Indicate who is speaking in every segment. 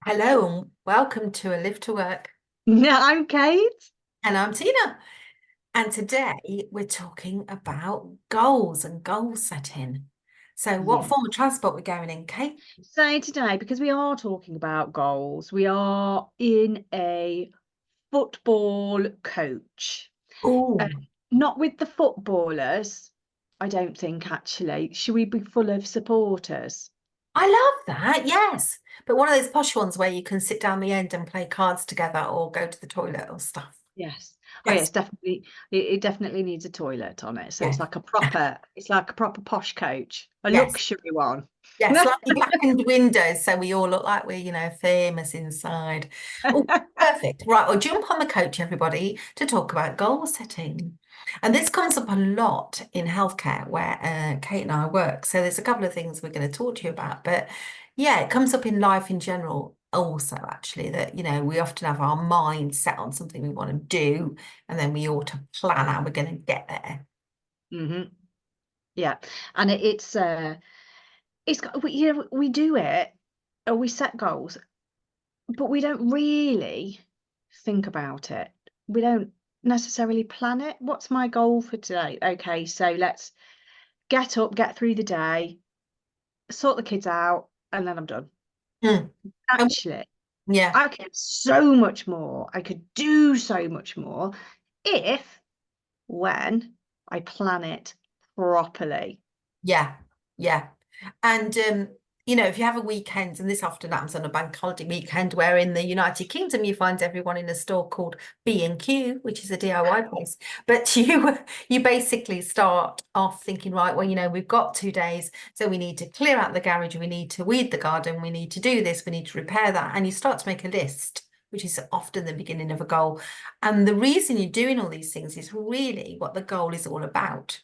Speaker 1: Hello and welcome to A Live to Work.
Speaker 2: Yeah, I'm Kate.
Speaker 1: And I'm Tina. And today we're talking about goals and goal setting. So, what
Speaker 2: Yeah.
Speaker 1: form of transport we're going in, Kate?
Speaker 2: So today, because we are talking about goals, we are in a football coach. Uh,
Speaker 1: Oh,
Speaker 2: Not with the footballers, I don't think actually. Should we be full of supporters?
Speaker 1: I love that. Yes. But one of those posh ones where you can sit down the end and play cards together or go to the toilet or stuff.
Speaker 2: Yes. Oh
Speaker 1: Yes.
Speaker 2: yes, definitely. It definitely needs a toilet on it. So
Speaker 1: Yes.
Speaker 2: it's like a proper posh coach, a
Speaker 1: Yes.
Speaker 2: luxury one.
Speaker 1: Yeah, slightly blackened windows so we all look like we're, famous inside. Oh, perfect. Right, well, jump on the coach, everybody, to talk about goal setting. And this comes up a lot in healthcare where Kate and I work. So there's a couple of things we're going to talk to you about. But yeah, it comes up in life in general also, actually, that, we often have our mind set on something we want to do, and then we ought to plan how we're going to get there.
Speaker 2: hmm Yeah. And it's got we do it or we set goals, but we don't really think about it. We don't necessarily plan it. What's my goal for today? Okay, so let's get up, get through the day, sort the kids out, and then I'm done.
Speaker 1: Mm. Um,
Speaker 2: Actually,
Speaker 1: yeah.
Speaker 2: I could so much more. I could do so much more if when I plan it properly.
Speaker 1: Yeah, yeah. And if you have a weekend, and this often happens on a bank holiday weekend, where in the United Kingdom you find everyone in a store called B&Q, which is a DIY place. But you basically start off thinking, right, well, we've got 2 days, so we need to clear out the garage, we need to weed the garden, we need to do this, we need to repair that, and you start to make a list. Which is often the beginning of a goal. And the reason you're doing all these things is really what the goal is all about.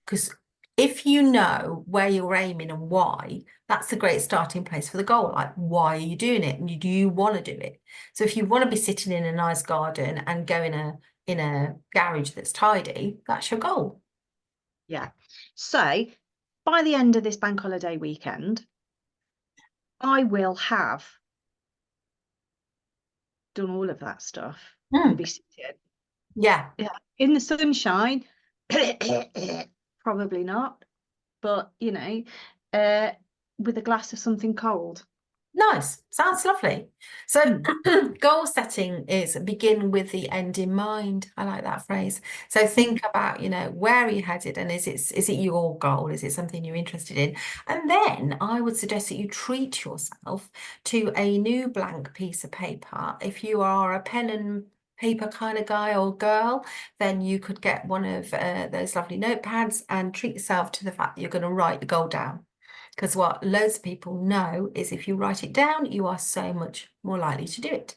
Speaker 1: Because if you know where you're aiming and why, that's a great starting place for the goal. Like, why are you doing it? And do you want to do it? So if you want to be sitting in a nice garden and go in a garage that's tidy, that's your goal.
Speaker 2: Yeah. So by the end of this bank holiday weekend, I will have done all of that stuff and
Speaker 1: Mm,
Speaker 2: be seated.
Speaker 1: yeah.
Speaker 2: Yeah. In the sunshine, probably not, but uh, with a glass of something cold.
Speaker 1: Nice. Sounds lovely. So
Speaker 2: Mm.
Speaker 1: goal setting is begin with the end in mind. I like that phrase. So think about, where are you headed and is it your goal? Is it something you're interested in? And then I would suggest that you treat yourself to a new blank piece of paper. If you are a pen and paper kind of guy or girl, then you could get one of those lovely notepads and treat yourself to the fact that you're going to write the goal down. Because what loads of people know is if you write it down, you are so much more likely to do it.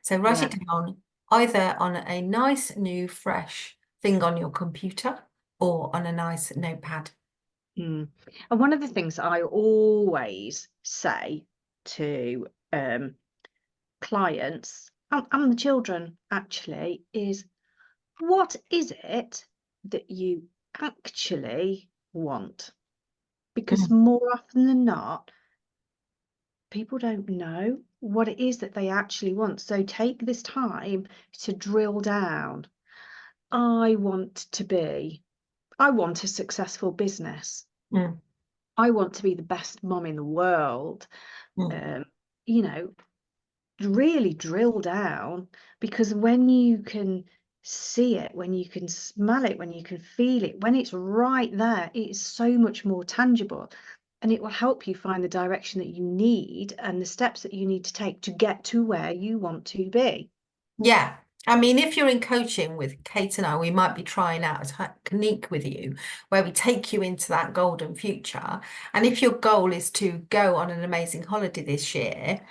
Speaker 1: So write
Speaker 2: Yeah.
Speaker 1: it down either on a nice, new, fresh thing on your computer or on a nice notepad.
Speaker 2: Mm. And one of the things I always say to clients and the children actually is, what is it that you actually want? Because
Speaker 1: Mm.
Speaker 2: more often than not, people don't know what it is that they actually want. So take this time to drill down. I want to be, I want a successful business.
Speaker 1: Mm.
Speaker 2: I want to be the best mom in the world.
Speaker 1: Mm.
Speaker 2: Um, you know, really drill down, because when you can see it, when you can smell it, when you can feel it, when it's right there, it's so much more tangible. And it will help you find the direction that you need and the steps that you need to take to get to where you want to be.
Speaker 1: Yeah. I mean, if you're in coaching with Kate and I, we might be trying out a technique with you where we take you into that golden future. And if your goal is to go on an amazing holiday this year,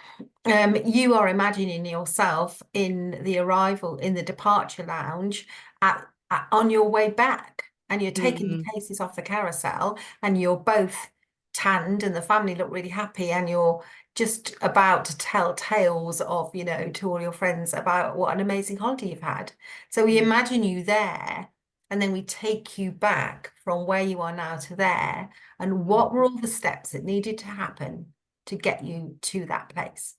Speaker 1: you are imagining yourself in the arrival in the departure lounge on your way back, and you're taking the
Speaker 2: Mm,
Speaker 1: cases off the carousel, and you're both tanned, and the family look really happy, and you're just about to tell tales of, to all your friends about what an amazing holiday you've had. So we
Speaker 2: mm,
Speaker 1: imagine you there, and then we take you back from where you are now to there, and what were
Speaker 2: mm.
Speaker 1: all the steps that needed to happen to get you to that place?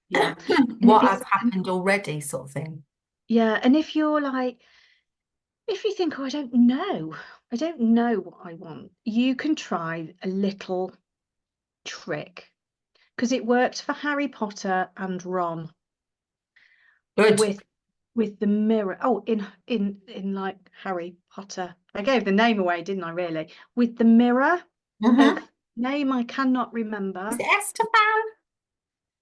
Speaker 2: Yeah. And
Speaker 1: What has
Speaker 2: it's,
Speaker 1: happened already, sort of thing.
Speaker 2: yeah. And if you're like, if you think, oh, I don't know what I want, you can try a little trick, because it worked for Harry Potter and Ron
Speaker 1: Good.
Speaker 2: with the mirror. Oh, in like Harry Potter. I gave the name away, didn't I, really? With the mirror of
Speaker 1: Hmm.
Speaker 2: name I cannot
Speaker 1: Is
Speaker 2: remember.
Speaker 1: it Estefan?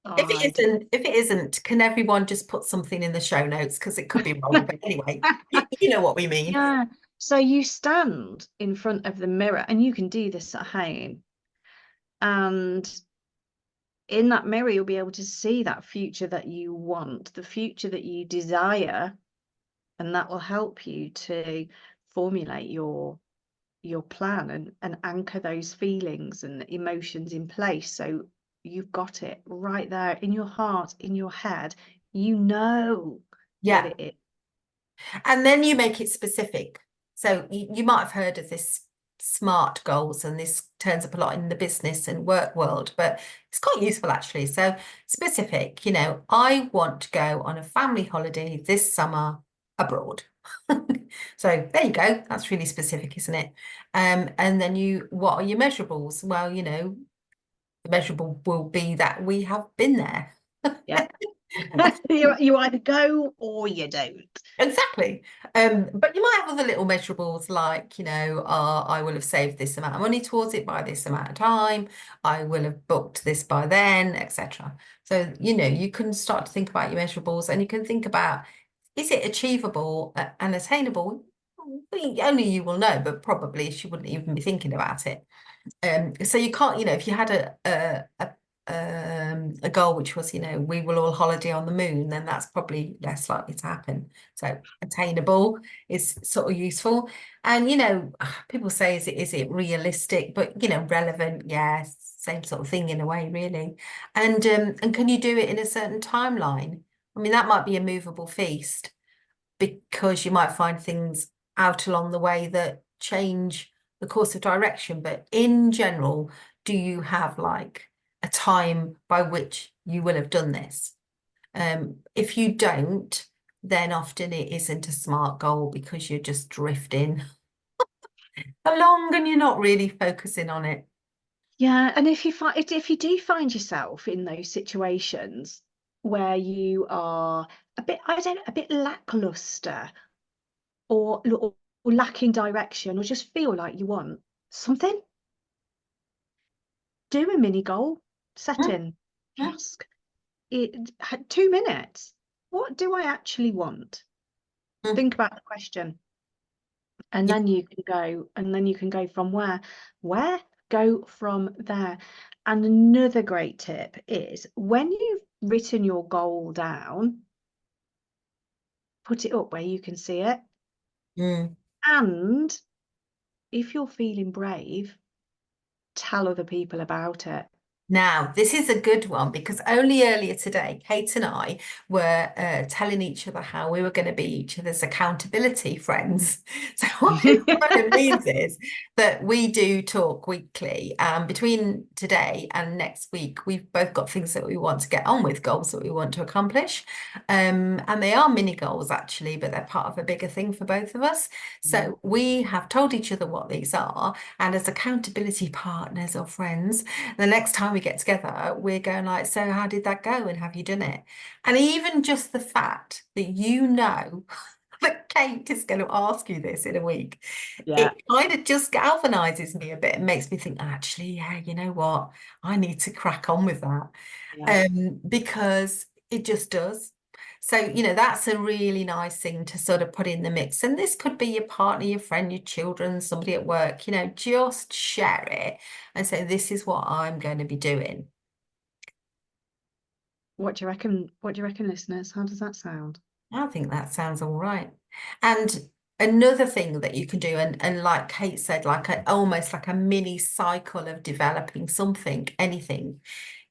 Speaker 2: I don't.
Speaker 1: If it isn't, can everyone just put something in the show notes? Because it could be wrong. But anyway, you know what we mean.
Speaker 2: Yeah. So you stand in front of the mirror, and you can do this at home. And in that mirror, you'll be able to see that future that you want, the future that you desire, and that will help you to formulate your plan and anchor those feelings and emotions in place. So you've got it right there in your heart, in your head. You know what
Speaker 1: Yeah.
Speaker 2: it is.
Speaker 1: And then you make it specific. So you might have heard of this SMART goals, and this turns up a lot in the business and work world, but it's quite useful actually. So specific, I want to go on a family holiday this summer abroad. So there you go. That's really specific, isn't it? And then what are your measurables? Well, the measurable will be that we have been there.
Speaker 2: Yeah. You either go or you don't.
Speaker 1: Exactly. But you might have other little measurables like, I will have saved this amount of money towards it by this amount of time. I will have booked this by then, etc. So, you can start to think about your measurables, and you can think about, is it achievable and attainable? Well, only you will know, but probably she wouldn't even be thinking about it. So you can't, if you had a goal which was, we will all holiday on the moon, then that's probably less likely to happen. So attainable is sort of useful. And people say, is it realistic? But relevant, yes, same sort of thing in a way, really. And can you do it in a certain timeline? I mean, that might be a movable feast, because you might find things out along the way that change the course of direction. But in general, do you have like a time by which you will have done this? If you don't, then often it isn't a smart goal, because you're just drifting along and you're not really focusing on it.
Speaker 2: Yeah, and if you do find yourself in those situations where you are a bit, I don't know, a bit lackluster, or lacking direction, or just feel like you want something, do a mini goal
Speaker 1: Mm,
Speaker 2: setting.
Speaker 1: mm,
Speaker 2: Ask it 2 minutes. What do I actually want?
Speaker 1: mm.
Speaker 2: Think about the question, and
Speaker 1: Yeah.
Speaker 2: then you can go from where go from there. And another great tip is, when you've written your goal down, put it up where you can see it.
Speaker 1: Mm.
Speaker 2: And if you're feeling brave, tell other people about it.
Speaker 1: Now, this is a good one, because only earlier today, Kate and I were telling each other how we were going to be each other's accountability friends. So what this kind of means is that we do talk weekly. Between today and next week, we've both got things that we want to get on with, goals that we want to accomplish. And they are mini goals actually, but they're part of a bigger thing for both of us. So we have told each other what these are, and as accountability partners or friends, the next time we get together, we're going like, so how did that go? And have you done it? And even just the fact that that Kate is going to ask you this in a week,
Speaker 2: Yeah,
Speaker 1: it kind of just galvanizes me a bit and makes me think, actually, yeah, you know what? I need to crack on with that.
Speaker 2: yeah.
Speaker 1: Because it just does. So, that's a really nice thing to sort of put in the mix. And this could be your partner, your friend, your children, somebody at work, just share it and say, this is what I'm going to be doing.
Speaker 2: What do you reckon? What do you reckon, listeners? How does that sound?
Speaker 1: I think that sounds all right. And another thing that you can do, and like Kate said, almost like a mini cycle of developing something, anything,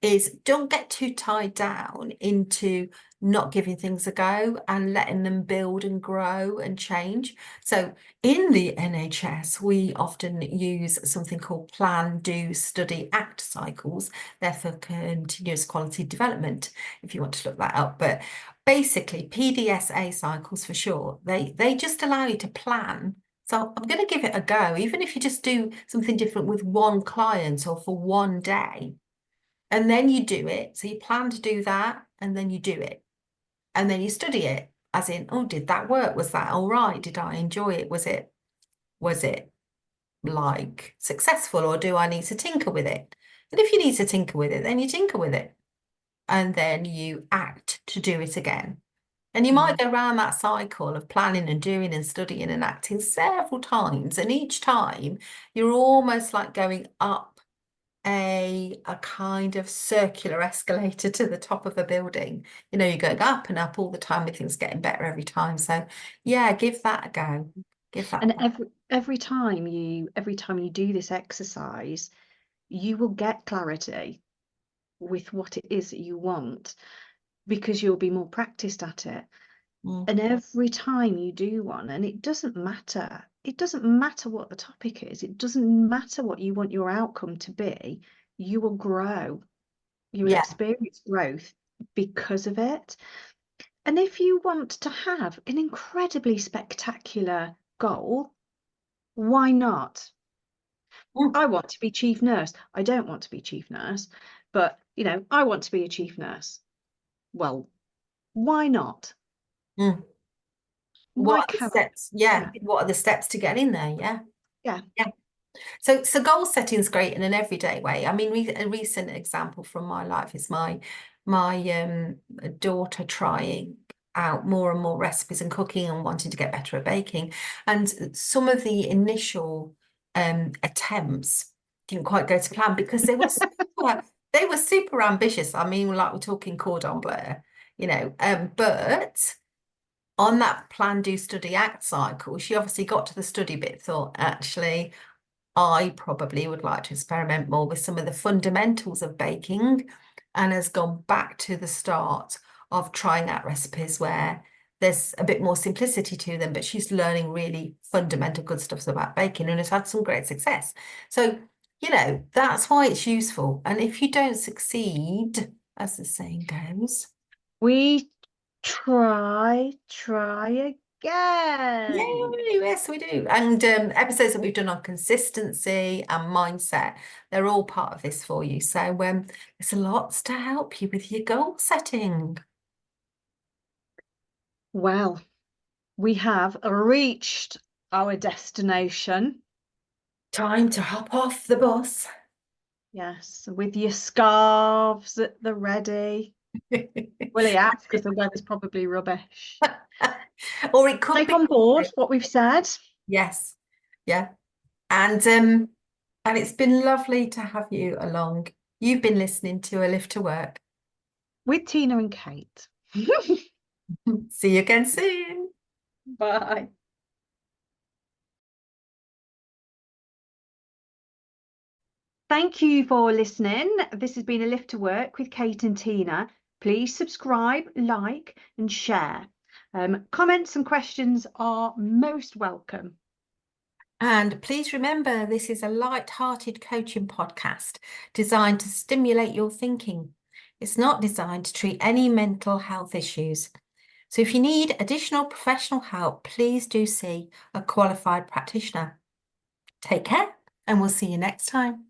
Speaker 1: is don't get too tied down into not giving things a go and letting them build and grow and change. So in the NHS, we often use something called plan, do, study, act cycles. They're for continuous quality development, if you want to look that up. But basically, PDSA cycles for short, they just allow you to plan. So I'm going to give it a go, even if you just do something different with one client or for one day. And then you do it. So you plan to do that and then you do it. And then you study it, as in, oh, did that work? Was that all right? Did I enjoy it? Was it like successful, or do I need to tinker with it? And if you need to tinker with it, then you tinker with it. And then you act to do it again. And you might go around that cycle of planning and doing and studying and acting several times. And each time you're almost like going up a kind of circular escalator to the top of a building. You know, you're going up and up all the time with things getting better every time. So yeah, give that a go. Give that.
Speaker 2: And every time you do this exercise, you will get clarity with what it is that you want, because you'll be more practiced at it. And every time you do one, and it doesn't matter what the topic is, it doesn't matter what you want your outcome to be, you will grow, you will
Speaker 1: Yeah.
Speaker 2: experience growth because of it. And if you want to have an incredibly spectacular goal, why not? I want to be chief nurse. I don't want to be chief nurse, but you know, I want to be a chief nurse. Well, why not? Why
Speaker 1: What are the
Speaker 2: can't
Speaker 1: steps? Yeah. What are the steps to get in there? Yeah.
Speaker 2: yeah.
Speaker 1: Yeah. So goal setting is great in an everyday way. I mean, a recent example from my life is my daughter trying out more and more recipes and cooking and wanting to get better at baking. And some of the initial attempts didn't quite go to plan because they were super ambitious. I mean, like we're talking cordon bleu, you know, but on that plan, do, study, act cycle, she obviously got to the study bit, thought, actually, I probably would like to experiment more with some of the fundamentals of baking, and has gone back to the start of trying out recipes where there's a bit more simplicity to them, but she's learning really fundamental good stuff about baking and has had some great success. So, you know, that's why it's useful. And if you don't succeed, as the saying goes,
Speaker 2: We try again.
Speaker 1: yeah, yes, we do. And episodes that we've done on consistency and mindset, they're all part of this for you. So there's lots to help you with your goal setting.
Speaker 2: Well, we have reached our destination.
Speaker 1: Time to hop off the bus.
Speaker 2: Yes, with your scarves at the ready. Well, yeah, because the weather's probably rubbish.
Speaker 1: Or it could
Speaker 2: Take
Speaker 1: be.
Speaker 2: on board what we've said.
Speaker 1: Yes. Yeah. And it's been lovely to have you along. You've been listening to A Lift to Work.
Speaker 2: With Tina and Kate.
Speaker 1: See you again soon.
Speaker 2: Bye. Thank you for listening. This has been A Lift to Work with Kate and Tina. Please subscribe, like, and share. Comments and questions are most welcome.
Speaker 1: And please remember, this is a light-hearted coaching podcast designed to stimulate your thinking. It's not designed to treat any mental health issues. So if you need additional professional help, please do see a qualified practitioner. Take care, and we'll see you next time.